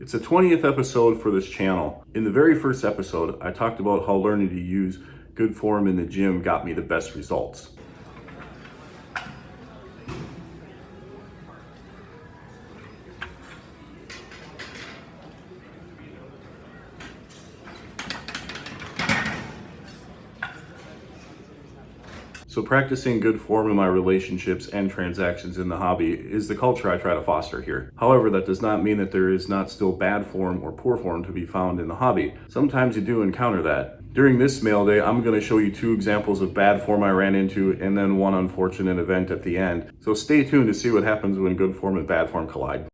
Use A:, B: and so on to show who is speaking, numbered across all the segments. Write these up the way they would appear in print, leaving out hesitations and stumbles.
A: It's the 20th episode for this channel. In the very first episode, I talked about how learning to use good form in the gym got me the best results. So practicing good form in my relationships and transactions in the hobby is the culture I try to foster here. However, that does not mean that there is not still bad form or poor form to be found in the hobby. Sometimes you do encounter that. During this mail day, I'm going to show you 2 examples of bad form I ran into and then one unfortunate event at the end. So stay tuned to see what happens when good form and bad form collide.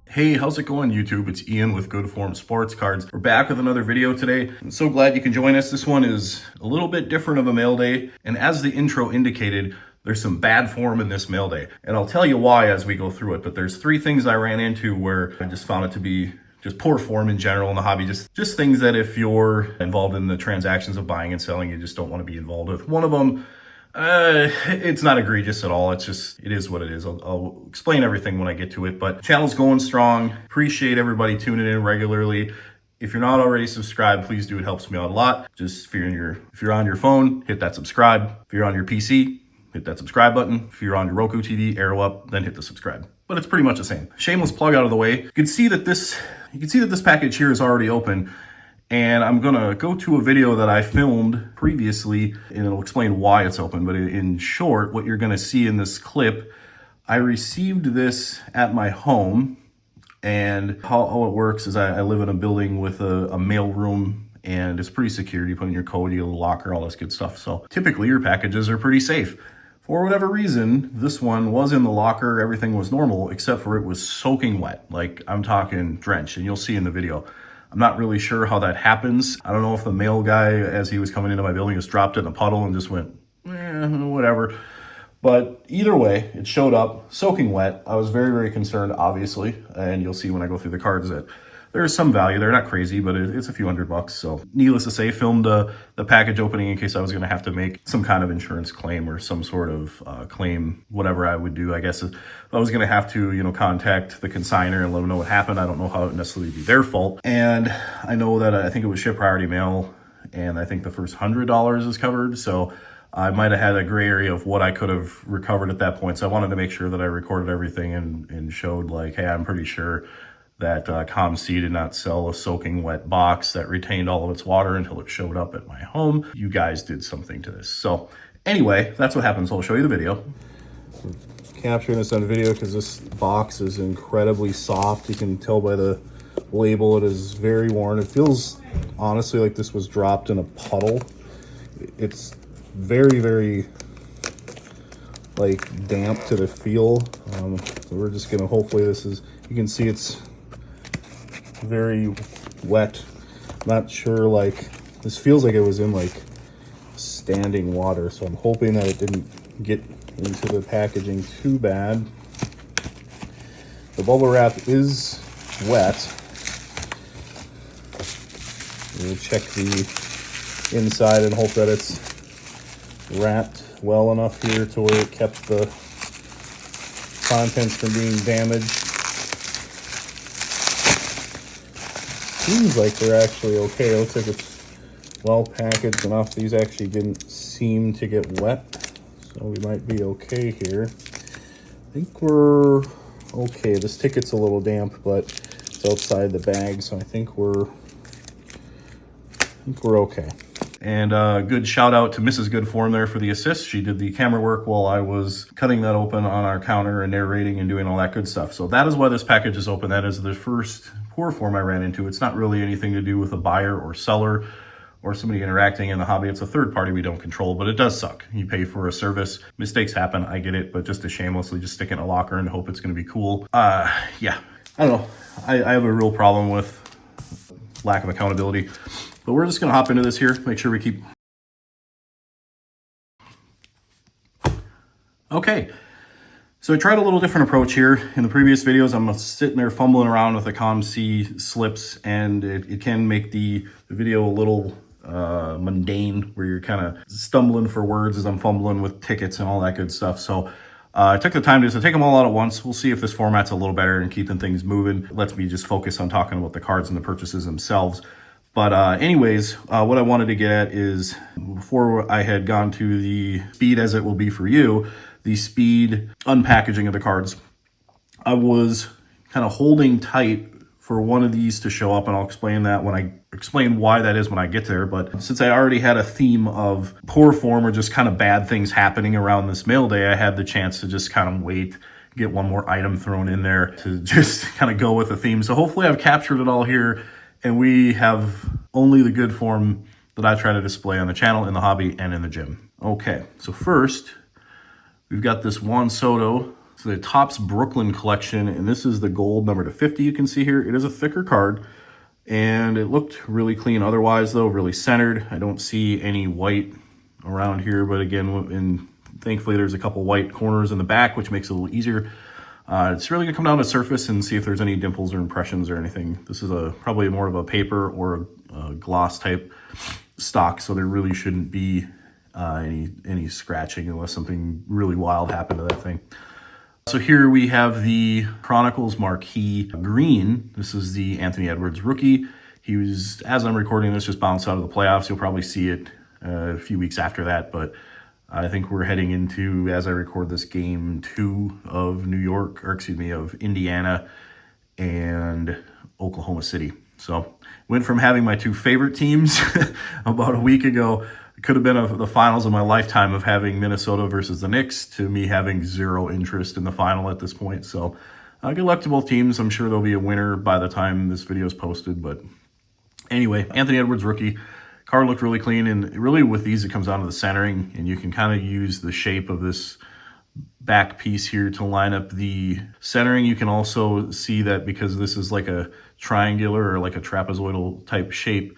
A: Hey, how's it going, YouTube? It's Ian with Good Form Sports Cards. We're back with another video today. I'm so glad you can join us. This one is a little bit different of a mail day. And as the intro indicated, there's some bad form in this mail day. And I'll tell you why as we go through it. But there's 3 things I ran into where I just found it to be just poor form in general in the hobby. Just things that if you're involved in the transactions of buying and selling, you just don't want to be involved with. One of them, it's not egregious at all. It is what it is. I'll explain everything when I get to it, but channel's going strong. Appreciate everybody tuning in regularly. If you're not already subscribed, please do. It helps me out a lot. Just if you're on your phone, hit that subscribe. If you're on your PC, hit that subscribe button. If you're on your Roku TV, arrow up, then hit the subscribe. But it's pretty much the same. Shameless plug out of the way. You can see that this package here is already open. And I'm gonna go to a video that I filmed previously and it'll explain why it's open. But in short, what you're gonna see in this clip, I received this at my home. And how it works is I live in a building with a mail room and it's pretty secure. You put in your code, you get a locker, all this good stuff. So typically your packages are pretty safe. For whatever reason, this one was in the locker, everything was normal, except for it was soaking wet. Like I'm talking drenched, and you'll see in the video. I'm not really sure how that happens. I don't know if the mail guy, as he was coming into my building, just dropped it in a puddle and just went, whatever. But either way, it showed up soaking wet. I was very, very concerned, obviously. And you'll see when I go through the cards that there is some value. They're not crazy, but it's a few $100. So needless to say, filmed the package opening in case I was going to have to make some kind of insurance claim or some sort of claim, whatever I would do. I guess if I was going to have to, contact the consignor and let them know what happened. I don't know how it would necessarily be their fault. And I know that I think it was ship priority mail, and I think the first $100 is covered. So I might have had a gray area of what I could have recovered at that point. So I wanted to make sure that I recorded everything and showed like, hey, I'm pretty sure that COMC did not sell a soaking wet box that retained all of its water until it showed up at my home. You guys did something to this. So anyway, that's what happens. I'll show you the video. Capturing this on video because this box is incredibly soft. You can tell by the label it is very worn. It feels honestly like this was dropped in a puddle. It's very, very like damp to the feel. So we're just gonna, hopefully this is, you can see it's very wet. Not sure, like this feels like it was in like standing water, so I'm hoping that it didn't get into the packaging too bad. The bubble wrap is wet. We'll check the inside and hope that it's wrapped well enough here to where it kept the contents from being damaged. Seems like they're actually okay. It looks like it's well packaged enough. These actually didn't seem to get wet, so we might be okay here. I think we're okay. This ticket's a little damp, but it's outside the bag, so I think we're okay. And a good shout out to Mrs. Good Form there for the assist. She did the camera work while I was cutting that open on our counter and narrating and doing all that good stuff. So that is why this package is open. That is the first poor form I ran into. It's not really anything to do with a buyer or seller or somebody interacting in the hobby. It's a third party we don't control, but it does suck. You pay for a service. Mistakes happen, I get it, but just to shamelessly just stick it in a locker and hope it's gonna be cool. Yeah, I don't know. I have a real problem with lack of accountability. But we're just gonna hop into this here, make sure we keep. Okay, so I tried a little different approach here. In the previous videos, I'm sitting there fumbling around with the COMC slips, and it can make the video a little mundane, where you're kind of stumbling for words as I'm fumbling with tickets and all that good stuff. So I took the time to take them all out at once. We'll see if this format's a little better and keeping things moving. It lets me just focus on talking about the cards and the purchases themselves. But anyways, what I wanted to get at is, before I had gone to the speed as it will be for you, the speed unpackaging of the cards, I was kind of holding tight for one of these to show up, and I'll explain that when I explain why that is when I get there. But since I already had a theme of poor form or just kind of bad things happening around this mail day, I had the chance to just kind of wait, get one more item thrown in there to just kind of go with the theme. So hopefully I've captured it all here, and we have only the good form that I try to display on the channel, in the hobby, and in the gym. Okay, so first, we've got this Juan Soto. It's the Topps Brooklyn collection, and this is the gold number /50. You can see here, it is a thicker card, and it looked really clean otherwise, though, really centered. I don't see any white around here, but again, thankfully there's a couple white corners in the back, which makes it a little easier. It's really gonna come down to surface and see if there's any dimples or impressions or anything. This is probably more of a paper or a gloss type stock, so there really shouldn't be any scratching unless something really wild happened to that thing. So here we have the Chronicles Marquee Green. This is the Anthony Edwards rookie. He was, as I'm recording this, just bounced out of the playoffs. You'll probably see it a few weeks after that, but I think we're heading into, as I record this, game 2 of of Indiana and Oklahoma City. So went from having my 2 favorite teams about a week ago, it could have been the finals of my lifetime, of having Minnesota versus the Knicks, to me having zero interest in the final at this point. So good luck to both teams. I'm sure there'll be a winner by the time this video is posted. But anyway, Anthony Edwards rookie. Card looked really clean, and really with these it comes down to the centering, and you can kind of use the shape of this back piece here to line up the centering. You can also see that because this is like a triangular or like a trapezoidal type shape,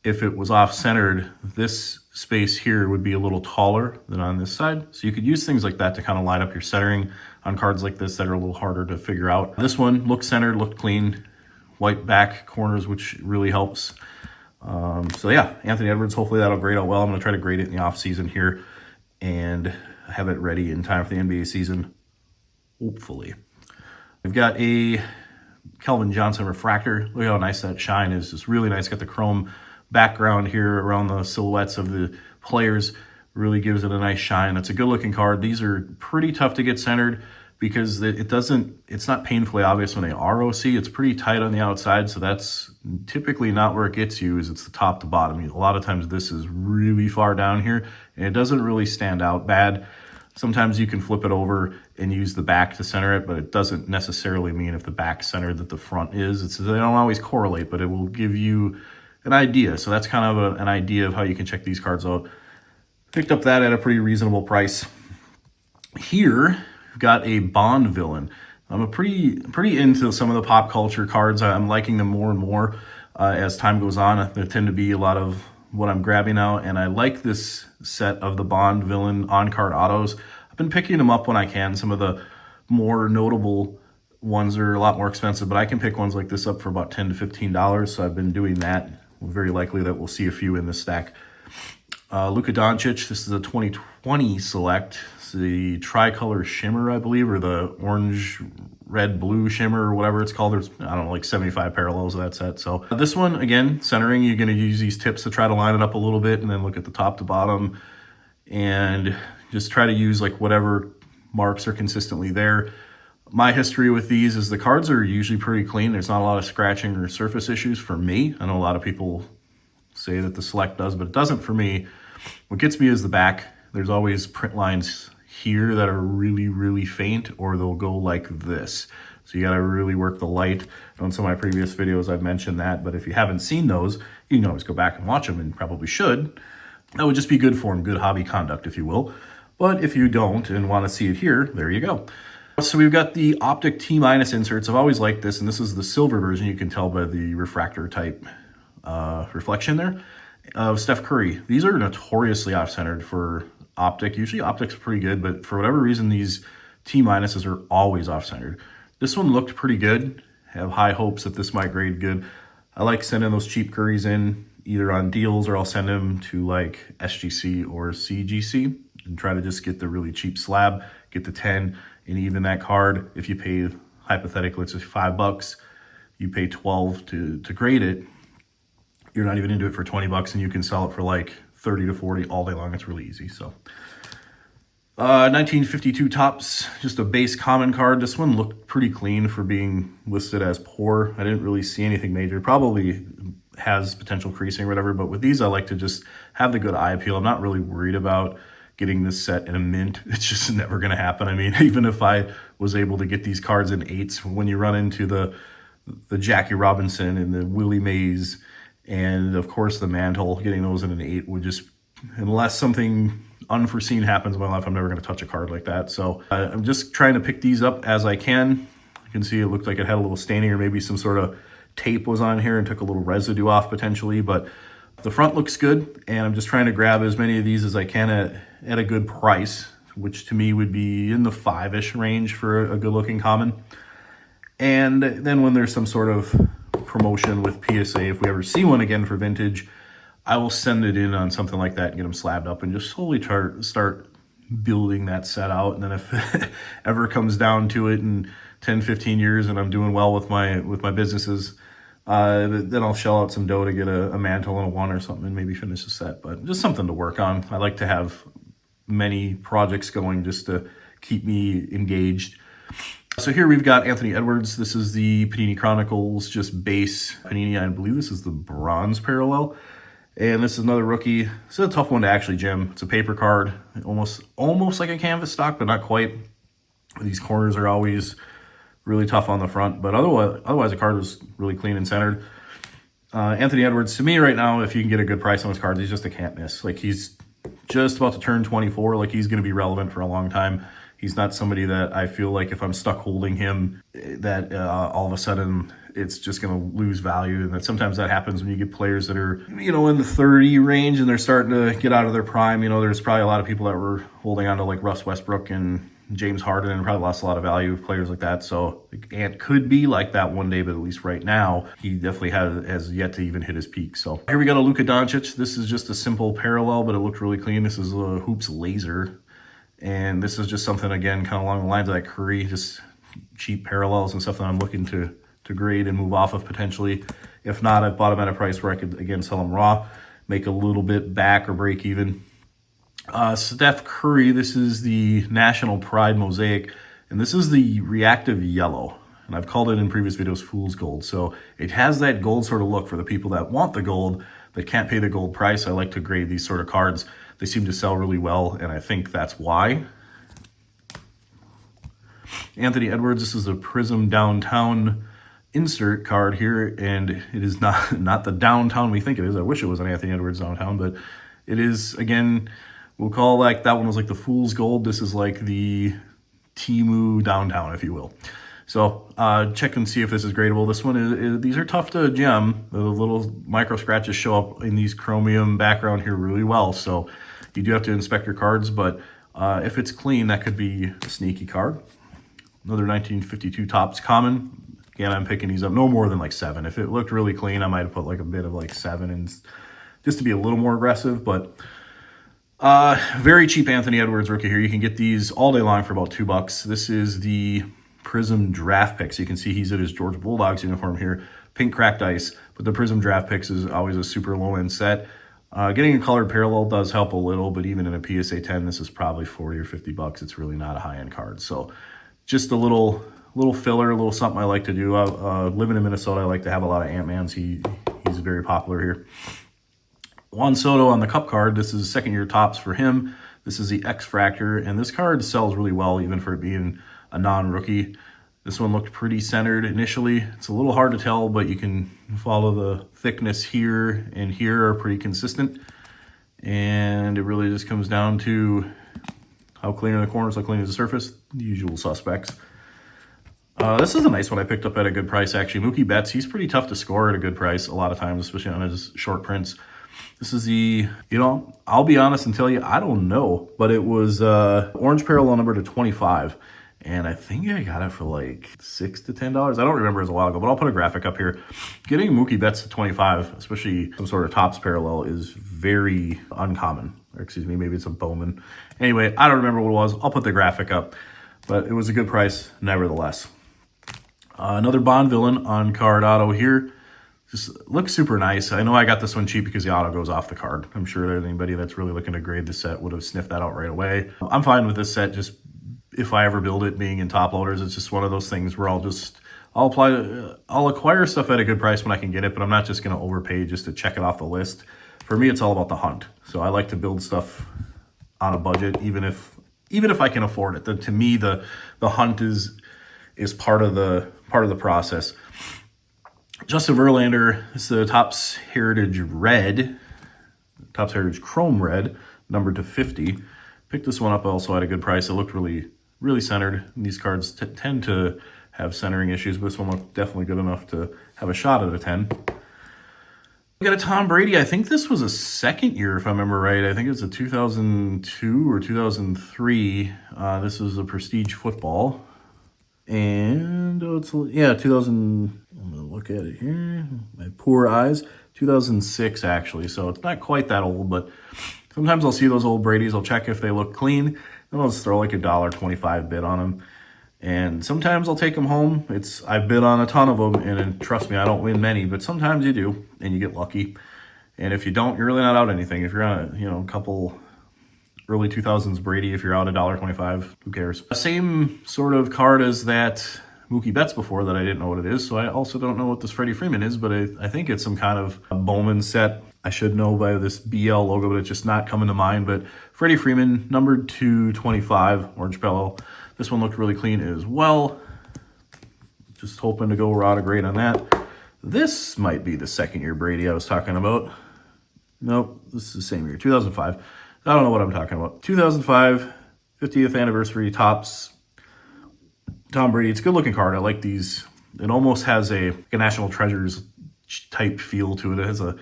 A: if it was off-centered, this space here would be a little taller than on this side. So you could use things like that to kind of line up your centering on cards like this that are a little harder to figure out. This one looked centered, looked clean, white back corners, which really helps. So yeah, Anthony Edwards, hopefully that'll grade out well. I'm gonna try to grade it in the off season here and have it ready in time for the NBA season, hopefully. I've got a Calvin Johnson refractor. Look how nice that shine is. It's really nice. Got the chrome background here around the silhouettes of the players. Really gives it a nice shine. It's a good looking card. These are pretty tough to get centered because it's not painfully obvious when they are OC. It's pretty tight on the outside, so that's typically not where it gets you, is it's the top to bottom. A lot of times this is really far down here, and it doesn't really stand out bad. Sometimes you can flip it over and use the back to center it, but it doesn't necessarily mean if the back's centered that the front is. They don't always correlate, but it will give you an idea. So that's kind of an idea of how you can check these cards out. Picked up that at a pretty reasonable price. Here, we've got a Bond villain. I'm pretty into some of the pop culture cards. I'm liking them more and more as time goes on. There tend to be a lot of what I'm grabbing now, and I like this set of the Bond villain on-card autos. I've been picking them up when I can. Some of the more notable ones are a lot more expensive, but I can pick ones like this up for about $10 to $15, so I've been doing that. Very likely that we'll see a few in this stack. Luka Doncic, this is a 2020 select. It's the tricolor shimmer, I believe, or the orange, red, blue shimmer, or whatever it's called. There's, I don't know, like 75 parallels of that set. So this one, again, centering, you're going to use these tips to try to line it up a little bit, and then look at the top to bottom and just try to use like whatever marks are consistently there. My history with these is the cards are usually pretty clean. There's not a lot of scratching or surface issues for me. I know a lot of people say that the select does, but it doesn't for me. What gets me is the back. There's always print lines here that are really, really faint, or they'll go like this. So you got to really work the light. On some of my previous videos, I've mentioned that, but if you haven't seen those, you can always go back and watch them, and probably should. That would just be good form, good hobby conduct, if you will. But if you don't and want to see it here, there you go. So we've got the optic T- inserts. I've always liked this, and this is the silver version. You can tell by the refractor type reflection there of Steph Curry. These are notoriously off-centered for optic. Usually optic's pretty good, but for whatever reason, these T- are always off-centered. This one looked pretty good. Have high hopes that this might grade good. I like sending those cheap Currys in either on deals, or I'll send them to like SGC or CGC and try to just get the really cheap slab. get the 10, and even that card, if you pay, hypothetically, let's just $5, you pay 12 to grade it, you're not even into it for 20 bucks, and you can sell it for like 30 to 40 all day long. It's really easy. So 1952 Topps, just a base common card. This one looked pretty clean for being listed as poor. I didn't really see anything major. Probably has potential creasing or whatever, but with these I like to just have the good eye appeal. I'm not really worried about getting this set in a mint. It's just never going to happen. I mean, even if I was able to get these cards in 8s, when you run into the Jackie Robinson and the Willie Mays and of course the Mantle, getting those in an 8 would just, unless something unforeseen happens in my life, I'm never going to touch a card like that. So I'm just trying to pick these up as I can. You can see it looked like it had a little staining, or maybe some sort of tape was on here and took a little residue off potentially, but the front looks good, and I'm just trying to grab as many of these as I can at a good price, which to me would be in the 5-ish range for a good looking common. And then when there's some sort of promotion with PSA, if we ever see one again for vintage, I will send it in on something like that and get them slabbed up and just slowly start building that set out. And then if it ever comes down to it in 10, 15 years and I'm doing well with my businesses, then I'll shell out some dough to get a Mantle and a 1 or something and maybe finish the set. But just something to work on. I like to have many projects going just to keep me engaged. So here we've got Anthony Edwards. This is the Panini Chronicles, just base Panini. I believe this is the bronze parallel. And this is another rookie. This is a tough one to actually gem. It's a paper card, almost like a canvas stock, but not quite. These corners are always really tough on the front, but otherwise the card was really clean and centered. Anthony Edwards, to me right now, if you can get a good price on his cards, he's just a can't miss. Like, he's just about to turn 24. Like, he's going to be relevant for a long time. He's not somebody that I feel like if I'm stuck holding him, that all of a sudden it's just going to lose value. And that sometimes that happens when you get players that are, in the 30 range and they're starting to get out of their prime. There's probably a lot of people that were holding on to like Russ Westbrook and James Harden and probably lost a lot of value, players like that. So Ant could be like that one day, but at least right now, he definitely has yet to even hit his peak. So here we got a Luka Doncic. This is just a simple parallel, but it looked really clean. This is a Hoops Laser. And this is just something, again, kind of along the lines of that Curry, just cheap parallels and stuff that I'm looking to grade and move off of potentially. If not, I've bought them at a price where I could, again, sell them raw, make a little bit back or break even. Steph Curry, this is the National Pride Mosaic, and this is the reactive yellow. And I've called it in previous videos fool's gold. So it has that gold sort of look for the people that want the gold, that can't pay the gold price. I like to grade these sort of cards. They seem to sell really well, and I think that's why. Anthony Edwards, this is a Prism Downtown insert card here, and it is not the downtown we think it is. I wish it was an Anthony Edwards downtown, but it is, again, we'll call like that one was like the fool's gold. This is like the Temu downtown, if you will. So check and see if this is gradable. This one is these are tough to gem. The little micro scratches show up in these chromium background here really well. So you do have to inspect your cards, but if it's clean, that could be a sneaky card. Another 1952 Topps Common. Again, I'm picking these up no more than like 7. If it looked really clean, I might have put like a bit of like 7 and just to be a little more aggressive, but very cheap Anthony Edwards rookie here. You can get these all day long for about $2. This is the Prism Draft Picks. You can see he's in his Georgia Bulldogs uniform here. Pink cracked ice, but the Prism Draft Picks is always a super low-end set. Getting a colored parallel does help a little, but even in a PSA 10, this is probably 40 or 50 bucks. It's really not a high-end card. So just a little filler, a little something I like to do. Living in Minnesota, I like to have a lot of Ant-Mans. He's very popular here. Juan Soto on the cup card. This is second-year Topps for him. This is the X-Fractor, and this card sells really well, even for it being a non-rookie. This one looked pretty centered initially. It's a little hard to tell, but you can follow the thickness here and here are pretty consistent. And it really just comes down to how clean are the corners, how clean is the surface, the usual suspects. This is a nice one I picked up at a good price, actually. Mookie Betts, he's pretty tough to score at a good price a lot of times, especially on his short prints. This is the, I'll be honest and tell you, I don't know, but it was orange parallel number to 25. And I think I got it for like $6 to $10. I don't remember, it was a while ago, but I'll put a graphic up here. Getting Mookie Betts to 25, especially some sort of Topps parallel, is very uncommon. or excuse me, maybe it's a Bowman. Anyway, I don't remember what it was. I'll put the graphic up, but it was a good price nevertheless. Another Bond villain on card auto here. Just looks super nice. I know I got this one cheap because the auto goes off the card. I'm sure that anybody that's really looking to grade the set would have sniffed that out right away. I'm fine with this set. Just if I ever build it, being in top loaders, it's just one of those things where I'll acquire stuff at a good price when I can get it, but I'm not just going to overpay just to check it off the list. For me, it's all about the hunt. So I like to build stuff on a budget, even if I can afford it. To me, the hunt is part of the process. Justin Verlander, this is the Topps Heritage Red, Topps Heritage Chrome Red, numbered to 50. Picked this one up also at a good price. It looked really, really centered. These cards tend to have centering issues, but this one looked definitely good enough to have a shot at a 10. We got a Tom Brady. I think this was a second year, if I remember right. I think it's a 2002 or 2003. This is a Prestige Football. And, 2000, I'm going to look at it here. My poor eyes. 2006, actually. So it's not quite that old, but sometimes I'll see those old Brady's. I'll check if they look clean. Then I'll just throw like $1.25 bid on them. And sometimes I'll take them home. I bid on a ton of them, and trust me, I don't win many, but sometimes you do, and you get lucky. And if you don't, you're really not out anything. If you're on a couple early 2000s Brady, if you're out $1.25, who cares? Same sort of card as that Mookie Betts before that I didn't know what it is, so I also don't know what this Freddie Freeman is, but I think it's some kind of a Bowman set. I should know by this BL logo, but it's just not coming to mind. But Freddie Freeman, numbered to 25, orange pillow. This one looked really clean as well. Just hoping to go rod a grade on that. This might be the second year Brady I was talking about. Nope, this is the same year, 2005. I don't know what I'm talking about. 2005, 50th anniversary Topps Tom Brady. It's a good looking card. I like these. It almost has a National Treasures type feel to it. It has a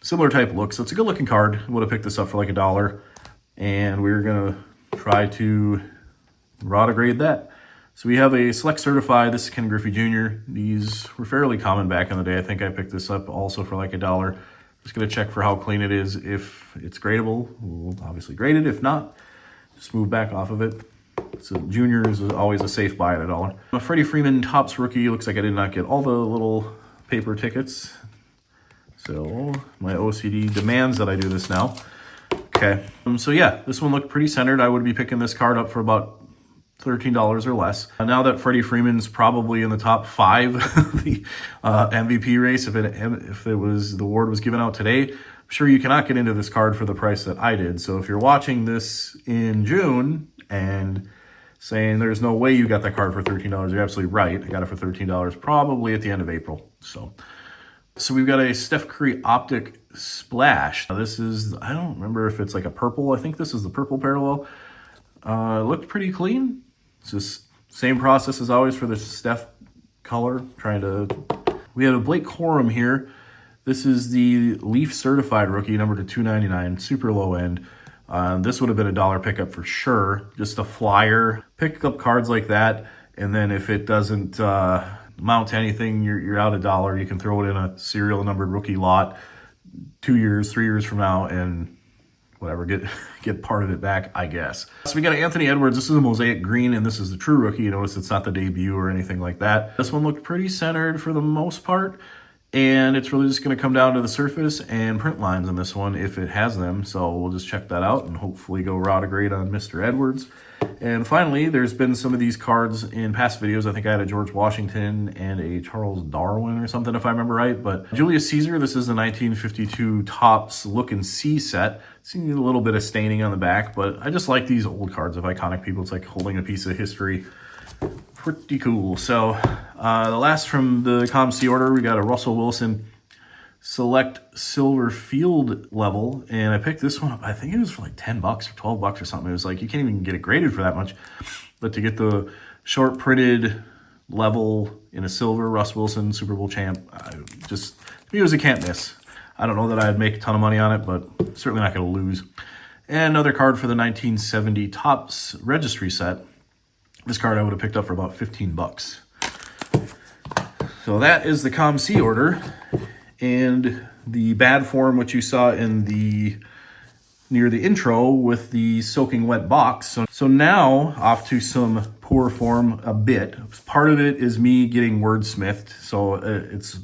A: similar type look. So it's a good looking card. I would have picked this up for like $1. And we're going to try to rod a grade that. So we have a Select Certified. This is Ken Griffey Jr. These were fairly common back in the day. I think I picked this up also for like $1. Just going to check for how clean it is. If it's gradable, we'll obviously grade it. If not, just move back off of it. So Junior is always a safe buy at $1. A Freddie Freeman Topps rookie. Looks like I did not get all the little paper tickets. So my OCD demands that I do this now. Okay. So yeah, this one looked pretty centered. I would be picking this card up for about $13 or less. Now that Freddie Freeman's probably in the top 5 of the MVP race, if it was the award was given out today, I'm sure you cannot get into this card for the price that I did. So if you're watching this in June and saying there's no way you got that card for $13, you're absolutely right. I got it for $13 probably at the end of April. So we've got a Steph Curry Optic Splash. Now this is, I don't remember if it's like a purple. I think this is the purple parallel. It looked pretty clean. It's just same process as always for the Steph color. We have a Blake Corum here. This is the Leaf Certified rookie, number to $2.99, super low end. This would have been a $1 pickup for sure. Just a flyer. Pick up cards like that, and then if it doesn't amount to anything, you're out $1. You can throw it in a serial numbered rookie lot 2 years, 3 years from now, and whatever, get part of it back, I guess. So we got Anthony Edwards. This is a mosaic green, and this is the true rookie. You notice it's not the debut or anything like that. This one looked pretty centered for the most part, and it's really just going to come down to the surface and print lines on this one if it has them. So we'll just check that out and hopefully go rod a grade on Mr. Edwards. And finally, there's been some of these cards in past videos. I think I had a George Washington and a Charles Darwin or something, if I remember right. But Julius Caesar, this is the 1952 Topps Look and See set. Seeing a little bit of staining on the back, but I just like these old cards of iconic people. It's like holding a piece of history. Pretty cool. So the last from the COMC order, we got a Russell Wilson Select Silver Field level, and I picked this one up. I think it was for like $10 or $12 or something. It was like, you can't even get it graded for that much. But to get the short printed level in a silver Russ Wilson Super Bowl champ, to me, it was a can't miss. I don't know that I'd make a ton of money on it, but certainly not going to lose. And another card for the 1970 Topps Registry set. This card I would have picked up for about $15. So that is the COMC order. And the bad form, which you saw in the near the intro with the soaking wet box. So now off to some poor form a bit. Part of it is me getting wordsmithed. So it's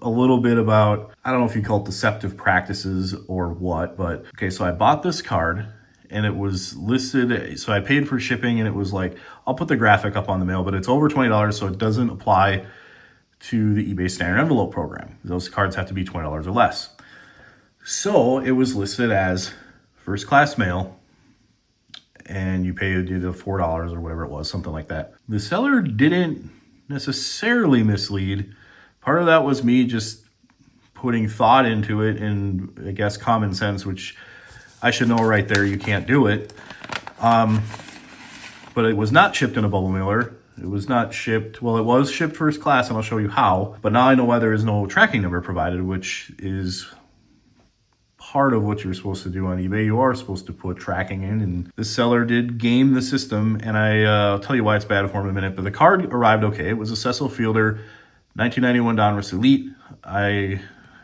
A: a little bit about, I don't know if you call it deceptive practices or what, but okay, so I bought this card and it was listed, so I paid for shipping and it was like, I'll put the graphic up on the mail, but it's over $20, so it doesn't apply to the eBay standard envelope program. Those cards have to be $20 or less. So it was listed as first class mail, and you paid either $4 or whatever it was, something like that. The seller didn't necessarily mislead. Part of that was me just putting thought into it and I guess common sense, which I should know right there, you can't do it. But it was not shipped in a bubble mailer. It was not shipped, well, it was shipped first class, and I'll show you how. But now I know why there is no tracking number provided, which is part of what you're supposed to do on eBay. You are supposed to put tracking in, and the seller did game the system, and I'll tell you why it's bad form in a minute. But the card arrived okay. It was a Cecil Fielder 1991 Donruss Elite. I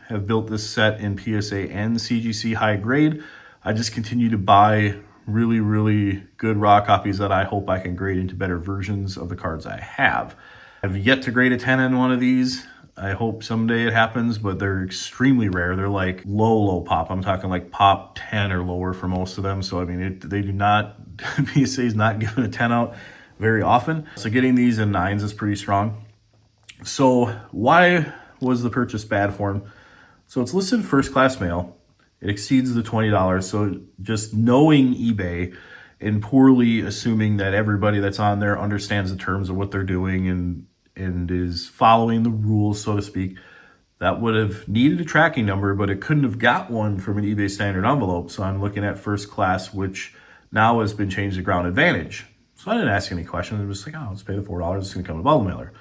A: have built this set in PSA and CGC high grade. I just continue to buy really, really good raw copies that I hope I can grade into better versions of the cards I have. I've yet to grade a 10 on one of these. I hope someday it happens, but they're extremely rare. They're like low pop. I'm talking like pop 10 or lower for most of them. So, I mean, they do not, PSA is not giving a 10 out very often. So getting these in 9s is pretty strong. So why was the purchase bad form? So it's listed first class mail. It exceeds the $20. So just knowing eBay and poorly assuming that everybody that's on there understands the terms of what they're doing and is following the rules, so to speak, that would have needed a tracking number, but it couldn't have got one from an eBay standard envelope. So I'm looking at first class, which now has been changed to ground advantage. So I didn't ask any questions. I was like, oh, let's pay the $4. It's going to come in a bubble mailer.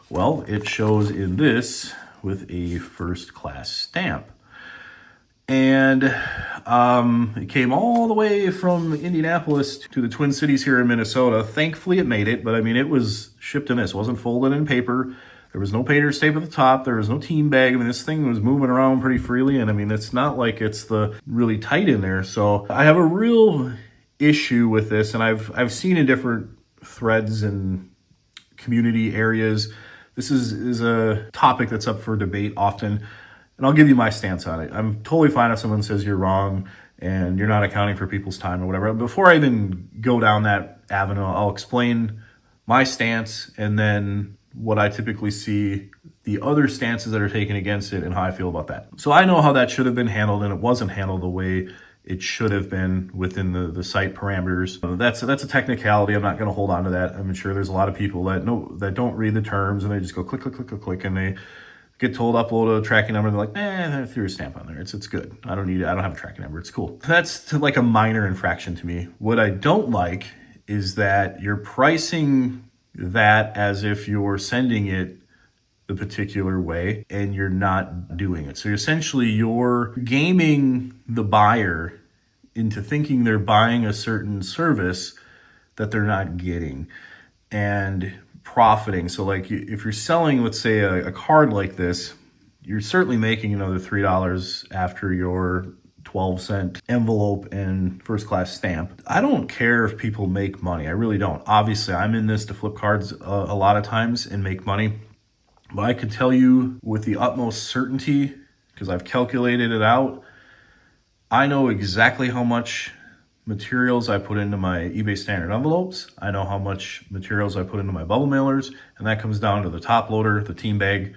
A: Well, it shows in this with a first class stamp. And it came all the way from Indianapolis to the Twin Cities here in Minnesota. Thankfully, it made it, but I mean, it was shipped in this. It wasn't folded in paper. There was no painter's tape at the top. There was no team bag. I mean, this thing was moving around pretty freely, and I mean, it's not like it's really tight in there. So I have a real issue with this, and I've seen in different threads and community areas. This is a topic that's up for debate often. And I'll give you my stance on it. I'm totally fine if someone says you're wrong and you're not accounting for people's time or whatever. Before I even go down that avenue, I'll explain my stance and then what I typically see the other stances that are taken against it and how I feel about that. So I know how that should have been handled, and it wasn't handled the way it should have been within the site parameters. That's a technicality. I'm not going to hold on to that. I'm sure there's a lot of people that don't read the terms and they just go click, click, click, click, click, and they get told upload a tracking number, and they're like, I threw a stamp on there. It's good. I don't need it. I don't have a tracking number. It's cool. That's like a minor infraction to me. What I don't like is that you're pricing that as if you're sending it the particular way and you're not doing it. So essentially you're gaming the buyer into thinking they're buying a certain service that they're not getting and profiting. So like if you're selling, let's say a card like this, you're certainly making another $3 after your 12-cent envelope and first class stamp. I don't care if people make money. I really don't. Obviously, I'm in this to flip cards a lot of times and make money. But I could tell you with the utmost certainty, because I've calculated it out, I know exactly how much materials I put into my eBay standard envelopes. I know how much materials I put into my bubble mailers, and that comes down to the top loader, the team bag,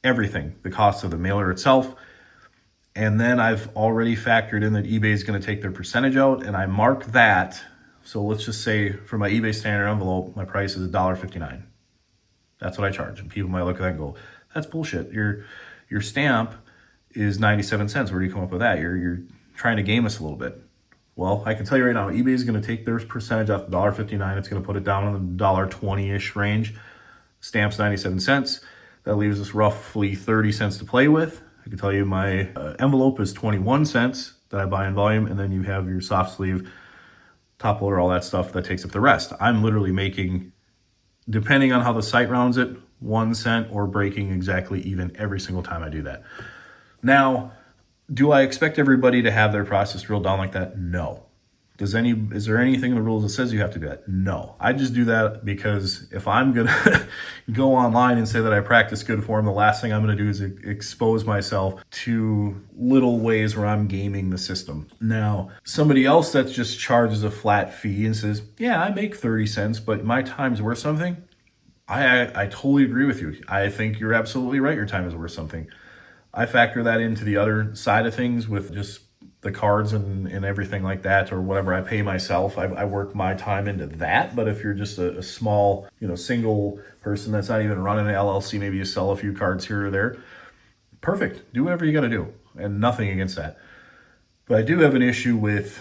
A: everything, the cost of the mailer itself. And then I've already factored in that eBay is going to take their percentage out, and I mark that. So let's just say for my eBay standard envelope, my price is $1.59. That's what I charge. And people might look at that and go, that's bullshit. Your stamp is 97 cents. Where do you come up with that? You're trying to game us a little bit. Well, I can tell you right now, eBay is going to take their percentage off $1.59. It's going to put it down in the $1.20-ish range. Stamp's 97 cents. That leaves us roughly 30 cents to play with. I can tell you my envelope is 21 cents that I buy in volume, and then you have your soft sleeve, top loader, all that stuff that takes up the rest. I'm literally making, depending on how the site rounds it, 1 cent or breaking exactly even every single time I do that. Now, Do I expect everybody to have their process drilled down like that? No. Is there anything in the rules that says you have to do that? No. I just do that because if I'm gonna go online and say that I practice good form, the last thing I'm gonna do is expose myself to little ways where I'm gaming the system. Now, somebody else that just charges a flat fee and says, yeah, I make 30 cents, but my time's worth something. I totally agree with you. I think you're absolutely right. Your time is worth something. I factor that into the other side of things with just the cards and everything like that, or whatever I pay myself. I work my time into that. But if you're just a small, single person that's not even running an LLC, maybe you sell a few cards here or there, perfect. Do whatever you got to do, and nothing against that. But I do have an issue with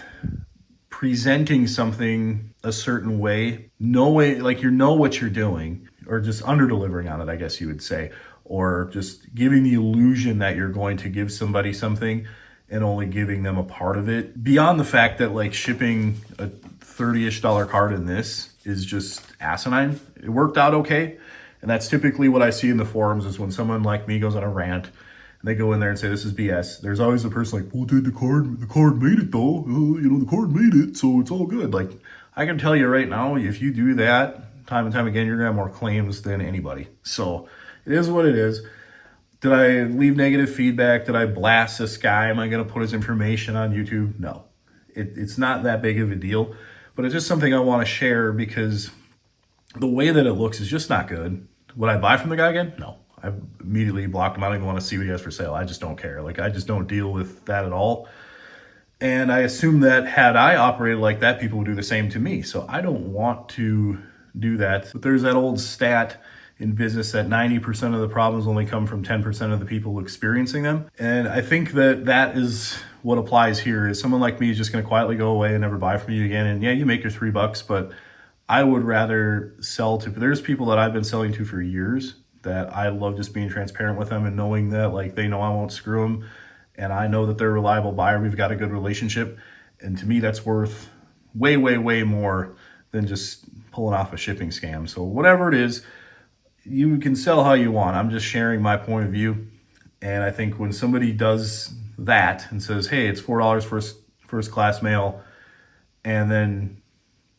A: presenting something a certain way, like you know what you're doing, or just under delivering on it, I guess you would say, or just giving the illusion that you're going to give somebody something and only giving them a part of it. Beyond the fact that like shipping a $30-ish card in this is just asinine. It worked out okay. And that's typically what I see in the forums, is when someone like me goes on a rant and they go in there and say, this is BS. There's always a person like, well, dude, the card made it though. The card made it, so it's all good. Like, I can tell you right now, if you do that time and time again, you're gonna have more claims than anybody. So it is what it is. Did I leave negative feedback? Did I blast this guy? Am I going to put his information on YouTube? No. It's not that big of a deal, but it's just something I want to share because the way that it looks is just not good. Would I buy from the guy again? No. I immediately blocked him. I don't even want to see what he has for sale. I just don't care. Like, I just don't deal with that at all. And I assume that had I operated like that, people would do the same to me. So I don't want to do that. But there's that old stat in business that 90% of the problems only come from 10% of the people experiencing them. And I think that is what applies here. Is someone like me is just going to quietly go away and never buy from you again. And yeah, you make your $3, but I would rather sell to, there's people that I've been selling to for years that I love just being transparent with them and knowing that like they know I won't screw them. And I know that they're a reliable buyer. We've got a good relationship. And to me, that's worth way, way, way more than just pulling off a shipping scam. So whatever it is, you can sell how you want. I'm just sharing my point of view. And I think when somebody does that and says, hey, it's $4 for first class mail, and then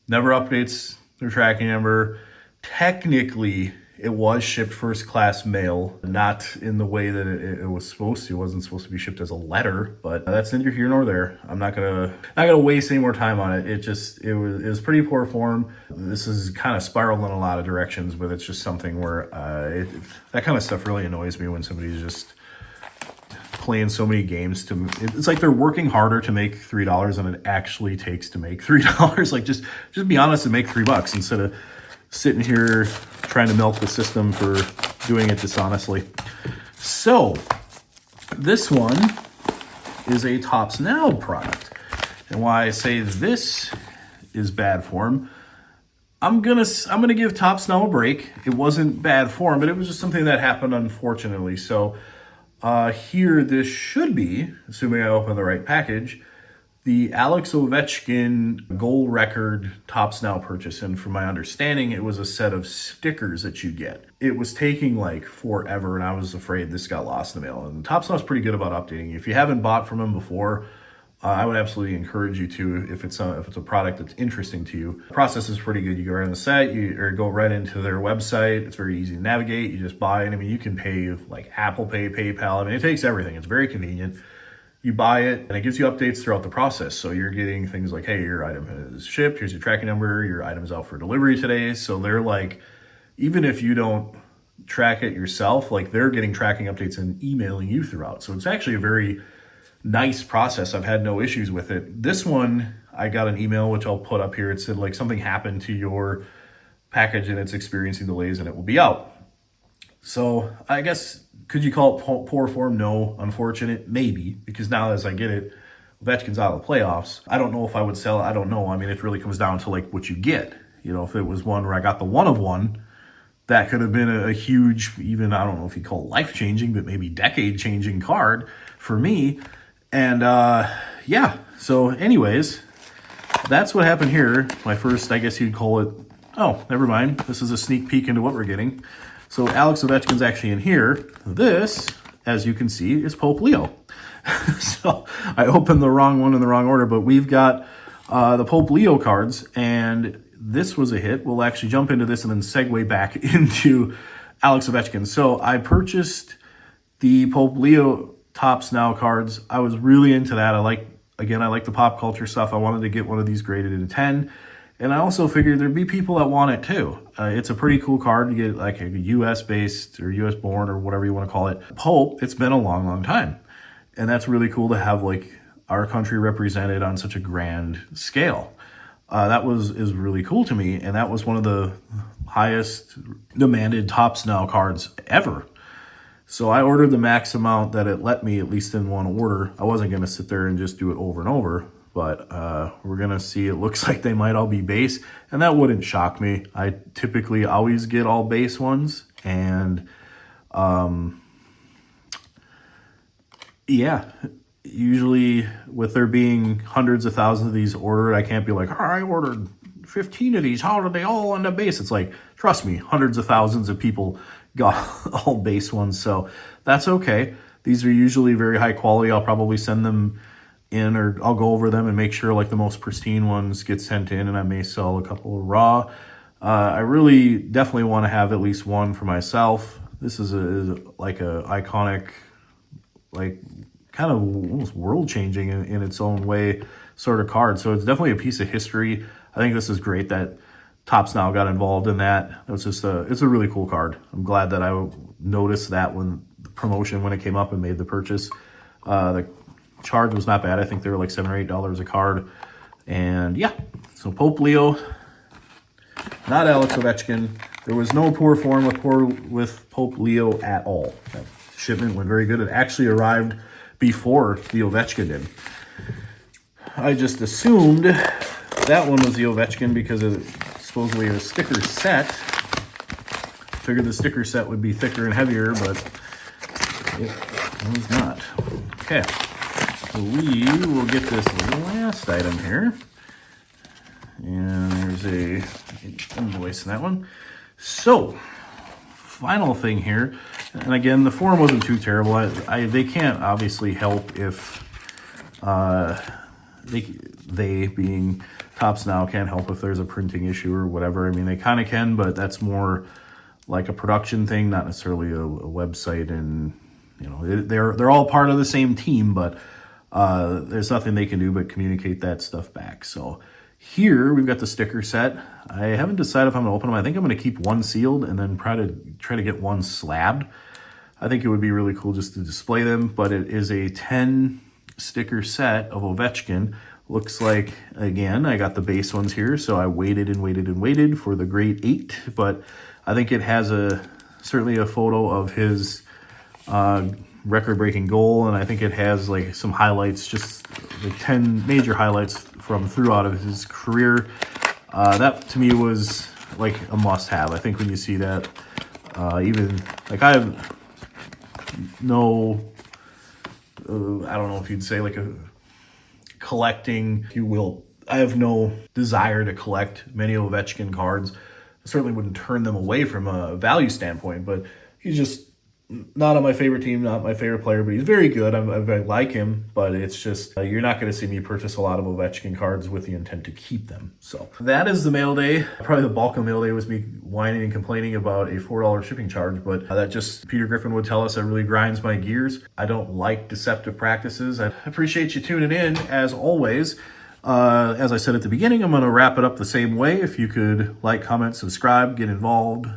A: never updates their tracking number, technically it was shipped first class mail, not in the way that it was supposed to. It wasn't supposed to be shipped as a letter, but that's neither here nor there. I'm not gonna waste any more time on it. It was pretty poor form. This is kind of spiraled in a lot of directions, but it's just something where that kind of stuff really annoys me when somebody's just playing so many games it's like they're working harder to make $3 than it actually takes to make $3. Like just be honest and make $3 instead of sitting here trying to milk the system for doing it dishonestly. So this one is a Topps Now product. And why I say this is bad form, I'm gonna give Topps Now a break. It wasn't bad form, but it was just something that happened unfortunately. So here this should be, assuming I open the right package, the Alex Ovechkin goal record Topps Now purchase. And from my understanding, it was a set of stickers that you get. It was taking like forever, and I was afraid this got lost in the mail. And Topps Now is pretty good about updating you. If you haven't bought from them before, I would absolutely encourage you to, if it's a product that's interesting to you. The process is pretty good. You go right on the site, or go right into their website. It's very easy to navigate. You just buy it. I mean, you can pay like Apple Pay, PayPal. I mean, it takes everything. It's very convenient. You buy it, and it gives you updates throughout the process. So you're getting things like, hey, your item is shipped. Here's your tracking number. Your item is out for delivery today. So they're like, even if you don't track it yourself, like they're getting tracking updates and emailing you throughout. So it's actually a very nice process. I've had no issues with it. This one, I got an email, which I'll put up here. It said like something happened to your package and it's experiencing delays and it will be out. So I guess, could you call it poor form? No. Unfortunate? Maybe, because now as I get it, Ovechkin's out of the playoffs. I don't know if I would sell it. I don't know. I mean, it really comes down to like what you get. If it was one where I got the one of one, that could have been a huge, even, I don't know if you call it life-changing, but maybe decade-changing card for me. And yeah, so anyways, that's what happened here. My first, I guess you'd call it, oh, never mind. This is a sneak peek into what we're getting. So Alex Ovechkin's actually in here. This, as you can see, is Pope Leo. So I opened the wrong one in the wrong order, but we've got the Pope Leo cards, and this was a hit. We'll actually jump into this and then segue back into Alex Ovechkin. So I purchased the Pope Leo Topps Now cards. I was really into that. I like the pop culture stuff. I wanted to get one of these graded at a 10. And I also figured there'd be people that want it too. It's a pretty cool card to get, like a US based or US born or whatever you want to call it. Pope, it's been a long, long time. And that's really cool to have like our country represented on such a grand scale. That is really cool to me. And that was one of the highest demanded Topps Now cards ever. So I ordered the max amount that it let me, at least in one order. I wasn't going to sit there and just do it over and over. But we're going to see. It looks like they might all be base, and that wouldn't shock me. I typically always get all base ones, and yeah, usually with there being hundreds of thousands of these ordered, I can't be like, oh, I ordered 15 of these. How did they all end up base? It's like, trust me, hundreds of thousands of people got all base ones, so that's okay. These are usually very high quality. I'll probably send them in, or I'll go over them and make sure like the most pristine ones get sent in, and I may sell a couple of raw. I really definitely want to have at least one for myself. This is like a iconic, like kind of almost world changing in its own way sort of card. So it's definitely a piece of history. I think this is great that Topps Now got involved in that. It's a really cool card. I'm glad that I noticed that when the promotion, when it came up and made the purchase. The charge was not bad. I think they were like $7 or $8 a card. And yeah, so Pope Leo, not Alex Ovechkin. There was no poor form with Pope Leo at all. That shipment went very good. It actually arrived before the Ovechkin did. I just assumed that one was the Ovechkin because it supposedly a sticker set. Figured the sticker set would be thicker and heavier, but it was not. Okay. We will get this last item here. And there's a invoice in that one. So, final thing here. And again, the form wasn't too terrible. They can't obviously help if they being Topps Now can't help if there's a printing issue or whatever. I mean, they kind of can, but that's more like a production thing, not necessarily a website. And you know, they're all part of the same team, but there's nothing they can do but communicate that stuff back. So here we've got the sticker set. I haven't decided if I'm going to open them. I think I'm going to keep one sealed and then try to get one slabbed. I think it would be really cool just to display them, but it is a 10 sticker set of Ovechkin. Looks like, again, I got the base ones here, so I waited and waited and waited for the grade 8, but I think it has certainly a photo of his record-breaking goal, and I think it has like some highlights, just like 10 major highlights from throughout of his career. That to me was like a must-have. I think when you see that, even like I have no, I don't know if you'd say like a collecting, if you will. I have no desire to collect many Ovechkin cards. I certainly wouldn't turn them away from a value standpoint, but he's just not on my favorite team, not my favorite player, but he's very good. I like him, but it's just, you're not going to see me purchase a lot of Ovechkin cards with the intent to keep them. So that is the mail day. Probably the bulk of mail day was me whining and complaining about a $4 shipping charge, but that just, Peter Griffin would tell us, that really grinds my gears. I don't like deceptive practices. I appreciate you tuning in, as always. As I said at the beginning, I'm going to wrap it up the same way. If you could like, comment, subscribe, get involved,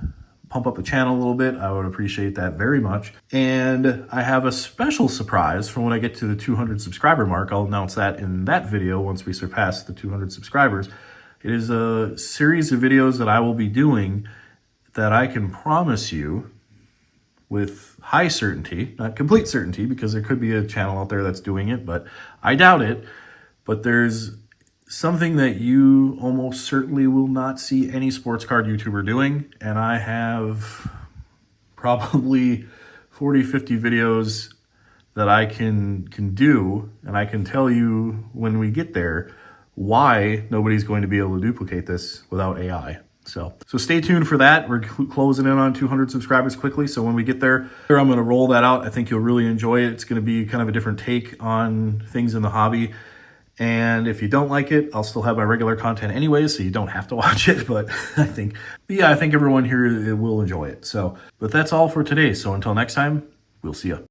A: pump up the channel a little bit, I would appreciate that very much. And I have a special surprise for when I get to the 200 subscriber mark. I'll announce that in that video once we surpass the 200 subscribers. It is a series of videos that I will be doing that I can promise you with high certainty, not complete certainty, because there could be a channel out there that's doing it, but I doubt it. But there's something that you almost certainly will not see any sports card YouTuber doing, and I have probably 40, 50 videos that I can do, and I can tell you when we get there why nobody's going to be able to duplicate this without AI. So stay tuned for that. We're closing in on 200 subscribers quickly. So when we get there, I'm going to roll that out. I think you'll really enjoy it. It's going to be kind of a different take on things in the hobby. And if you don't like it, I'll still have my regular content anyway, so you don't have to watch it. But I think everyone here will enjoy it. But that's all for today. So until next time, we'll see you.